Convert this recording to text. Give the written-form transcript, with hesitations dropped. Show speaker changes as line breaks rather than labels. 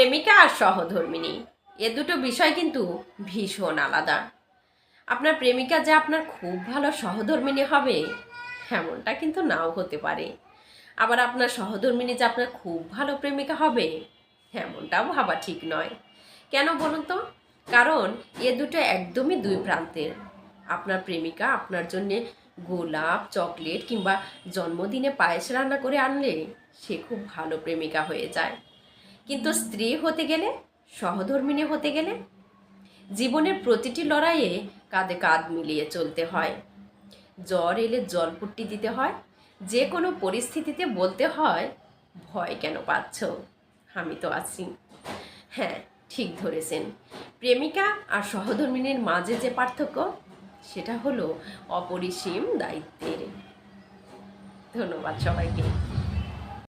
প্রেমিকা আর সহধর্মিণী এ দুটো বিষয় কিন্তু ভীষণ আলাদা। আপনার প্রেমিকা যে আপনার খুব ভালো সহধর্মিণী হবে এমনটা কিন্তু নাও হতে পারে। আবার আপনার সহধর্মিণী যে আপনার খুব ভালো প্রেমিকা হবে এমনটাও ভাবা ঠিক নয়। কেন বলুন তো? কারণ এ দুটো একদমই দুই প্রান্তের। আপনার প্রেমিকা আপনার জন্যে গোলাপ, চকলেট কিংবা জন্মদিনে পায়েস রান্না করে আনলে সে খুব ভালো প্রেমিকা হয়ে যায়। কিন্তু স্ত্রী হতে গেলে, সহধর্মিণী হতে গেলে জীবনের প্রতিটি লড়াইয়ে কাঁধে কাঁধ মিলিয়ে চলতে হয়। জ্বর এলে জলপট্টি দিতে হয়, যে কোনো পরিস্থিতিতে বলতে হয়, ভয় কেন পাচ্ছ, আমি তো আছি। হ্যাঁ, ঠিক ধরেছেন। প্রেমিকা আর সহধর্মিণীর মাঝে যে পার্থক্য সেটা হলো অপরিসীম দায়িত্বের। ধন্যবাদ সবাইকে।